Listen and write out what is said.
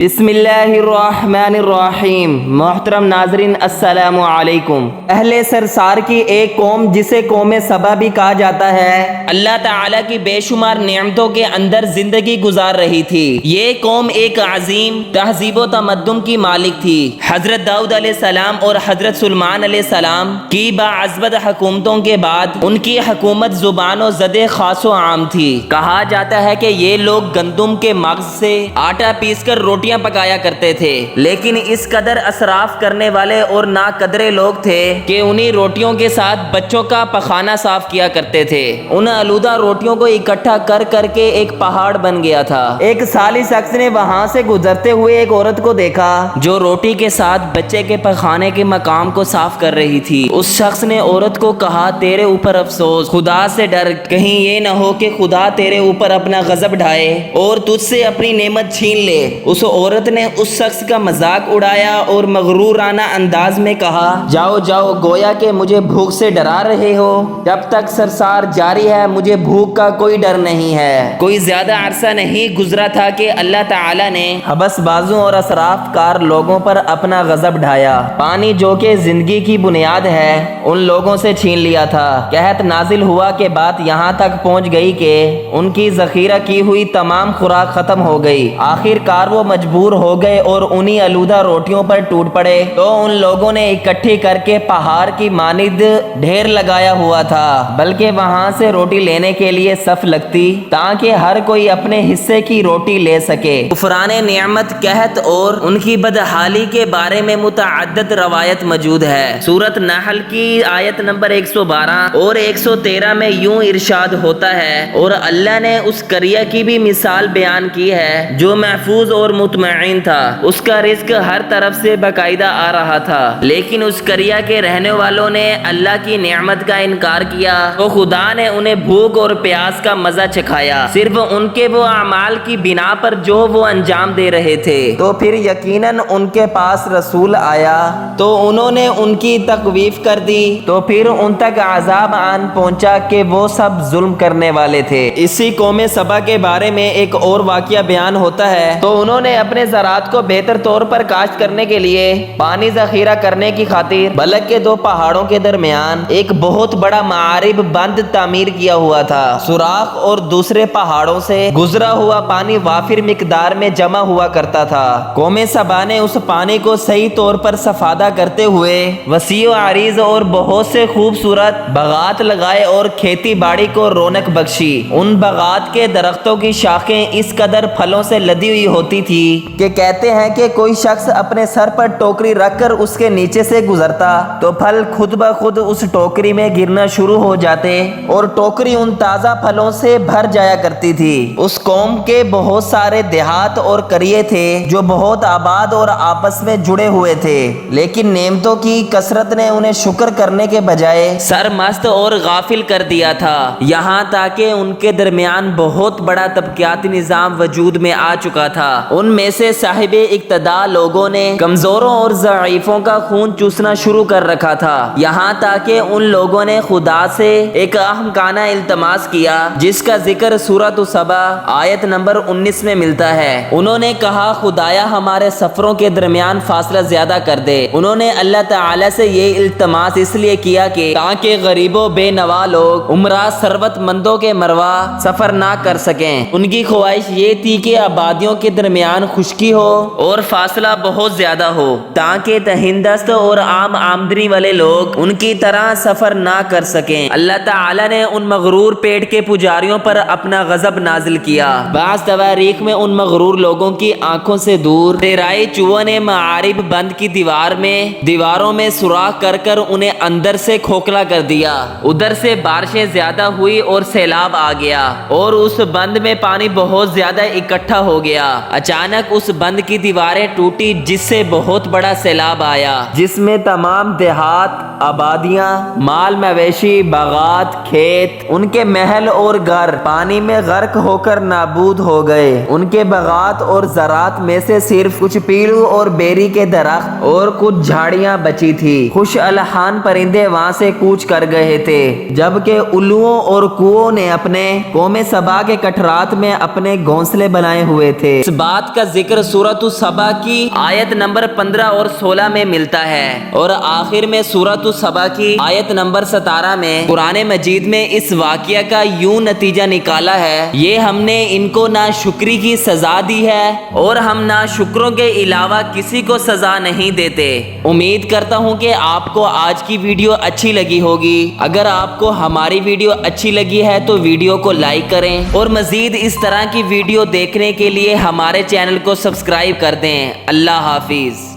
بسم اللہ الرحمن الرحیم۔ محترم ناظرین السلام علیکم۔ اہل سرسار کی ایک قوم جسے قوم سبا بھی کہا جاتا ہے، اللہ تعالیٰ کی بے شمار نعمتوں کے اندر زندگی گزار رہی تھی۔ یہ قوم ایک عظیم تہذیب و تمدن کی مالک تھی۔ حضرت داؤد علیہ السلام اور حضرت سلیمان علیہ السلام کی باعزت حکومتوں کے بعد ان کی حکومت زبان و زد خاص و عام تھی۔ کہا جاتا ہے کہ یہ لوگ گندم کے مغز سے آٹا پیس کر روٹیاں پکایا کرتے تھے، لیکن اس قدر اسراف کرنے والے اور ناقدرے لوگ تھے کہ انہی روٹیوں کے ساتھ بچوں کا پخانہ صاف کیا کرتے تھے۔ ان آلودہ روٹیوں کو اکٹھا کر کر کے ایک پہاڑ بن گیا تھا۔ ایک صالح شخص نے وہاں سے گزرتے ہوئے ایک عورت کو دیکھا جو روٹی کے ساتھ بچے کے پخانے کے مقام کو صاف کر رہی تھی۔ اس شخص نے عورت کو کہا، تیرے اوپر افسوس، خدا سے ڈر، کہیں یہ نہ ہو کہ خدا تیرے اوپر اپنا غضب ڈھائے اور تجھ سے اپنی نعمت چھین لے۔ اس عورت نے اس شخص کا مذاق اڑایا اور مغرورانہ انداز میں کہا، جاؤ جاؤ، گویا کہ مجھے بھوک سے ڈرا رہے ہو۔ جب تک سرسار جاری ہے مجھے بھوک کا کوئی ڈر نہیں ہے۔ کوئی زیادہ عرصہ نہیں گزرا تھا کہ اللہ تعالیٰ نے حبس بازوں اور اسراف کار لوگوں پر اپنا غضب ڈھایا۔ پانی جو کہ زندگی کی بنیاد ہے ان لوگوں سے چھین لیا تھا۔ قحط نازل ہوا کہ بات یہاں تک پہنچ گئی کہ ان کی ذخیرہ کی ہوئی تمام خوراک ختم ہو گئی۔ آخر کار وہ مجبور ہو گئے اور انہی آلودہ روٹیوں پر ٹوٹ پڑے تو ان لوگوں نے اکٹھی کر کے پہاڑ کی مانند ڈھیر لگایا ہوا تھا، بلکہ وہاں سے روٹی لینے کے لیے صف لگتی تاکہ ہر کوئی اپنے حصے کی روٹی لے سکے۔ کفران نعمت، قحط اور ان کی بدحالی کے بارے میں متعدد روایت موجود ہے۔ سورۃ نحل کی آیت نمبر 112 اور 113 میں یوں ارشاد ہوتا ہے، اور اللہ نے اس قریہ کی بھی مثال بیان کی ہے جو محفوظ اور مطمئن تھا، اس کا رزق ہر طرف سے باقاعدہ آ رہا تھا، لیکن اس قریہ کے رہنے والوں نے اللہ کی نعمت کا انکار کیا تو خدا نے انہیں بھوک اور پیاس کا مزہ چکھایا، صرف ان کے وہ اعمال کی بنا پر جو وہ انجام دے رہے تھے۔ تو پھر یقیناً ان کے پاس رسول آیا تو انہوں نے ان کی تخویف کر دی، تو پھر ان تک عذاب آن پہنچا کہ وہ سب ظلم کرنے والے تھے۔ اسی قوم سبا کے بارے میں ایک اور واقعہ بیان ہوتا ہے۔ تو انہوں نے اپنے زراعت کو بہتر طور پر کاشت کرنے کے لیے پانی ذخیرہ کرنے کی خاطر بلک کے دو پہاڑوں کے درمیان ایک بہت بڑا معارب بند تعمیر کیا ہوا تھا۔ سوراخ اور دوسرے پہاڑوں سے گزرا ہوا پانی وافر مقدار میں جمع ہوا کرتا تھا۔ قوم سبا نے اس پانی کو صحیح طور پر استفادہ کرتے ہوئے وسیع و عریض اور بہت سے خوبصورت باغات لگائے اور کھیتی باڑی کو رونق بخشی۔ ان باغات کے درختوں کی شاخیں اس قدر پھلوں سے لدی ہوئی ہوتی تھی کہ کہتے ہیں کہ کوئی شخص اپنے سر پر ٹوکری رکھ کر اس کے نیچے سے گزرتا تو پھل خود بخود اس ٹوکری میں گرنا شروع ہو جاتے اور ٹوکری ان تازہ پھلوں سے بھر جایا کرتی تھی۔ اس قوم کے بہت سارے دیہات اور قریے تھے جو بہت آباد اور آپس میں جڑے ہوئے تھے، لیکن نعمتوں کی کثرت نے انہیں شکر کرنے کے بجائے سرمست اور غافل کر دیا تھا، یہاں تک کہ ان کے درمیان بہت بڑا طبقاتی نظام وجود میں آ چکا تھا۔ ان میں سے صاحب اقتداء لوگوں نے کمزوروں اور ضعیفوں کا خون چوسنا شروع کر رکھا تھا، یہاں تک کہ ان لوگوں نے خدا سے ایک احمقانہ التماس کیا جس کا ذکر سورۃ سبا آیت نمبر 19 میں ملتا ہے۔ انہوں نے کہا، خدایا ہمارے سفروں کے درمیان فاصلہ زیادہ کر دے۔ انہوں نے اللہ تعالی سے یہ التماس اس لیے کیا کہ تاکہ غریبوں بے نوا لوگ عمرہ ثروت مندوں کے مروا سفر نہ کر سکیں۔ ان کی خواہش یہ تھی کہ آبادیوں کے درمیان خشکی ہو اور فاصلہ بہت زیادہ ہو تاکہ تہندست اور عام آمدنی والے لوگ ان کی طرح سفر نہ کر سکیں۔ اللہ تعالی نے ان مغرور پیٹ کے پجاریوں پر اپنا غضب نازل کیا۔ بعض تواریخ میں ان مغرور لوگوں کی آنکھوں سے دور تیرائی چوہوں نے معارب بند کی دیواروں میں سوراخ کر کر انہیں اندر سے کھوکھلا کر دیا۔ ادھر سے بارشیں زیادہ ہوئی اور سیلاب آ گیا اور اس بند میں پانی بہت زیادہ اکٹھا ہو گیا۔ اچانک اس بند کی دیواریں ٹوٹی جس سے بہت بڑا سیلاب آیا، جس میں تمام دیہات، آبادیاں، مال مویشی، باغات، کھیت، ان کے محل اور گھر پانی میں غرق ہو کر نابود ہو گئے۔ ان کے باغات اور زراعت میں سے صرف کچھ پیڑوں اور بیری کے درخت اور کچھ جھاڑیاں بچی تھی۔ خوش الحان پرندے وہاں سے کوچ کر گئے تھے، جبکہ الوؤں اور کوؤں نے اپنے قوم سبا کے کٹرات میں اپنے گھونسلے بنائے ہوئے تھے۔ اس بات کا ذکر سورۃ السبا کی آیت نمبر 15 اور 16 میں ملتا ہے، اور آخر میں سورۃ السبا کی آیت نمبر 17 میں قرآن مجید میں اس واقعہ کا یوں نتیجہ نکالا ہے، یہ ہم نے ان کو ناشکری کی سزا دی ہے اور ہم ناشکروں کے علاوہ کسی کو سزا نہیں دیتے۔ امید کرتا ہوں کہ آپ کو آج کی ویڈیو اچھی لگی ہوگی۔ اگر آپ کو ہماری ویڈیو اچھی لگی ہے تو ویڈیو کو لائک کریں اور مزید اس طرح کی ویڈیو دیکھنے کے لیے ہمارے چینل کو سبسکرائب کر دیں۔ اللہ حافظ۔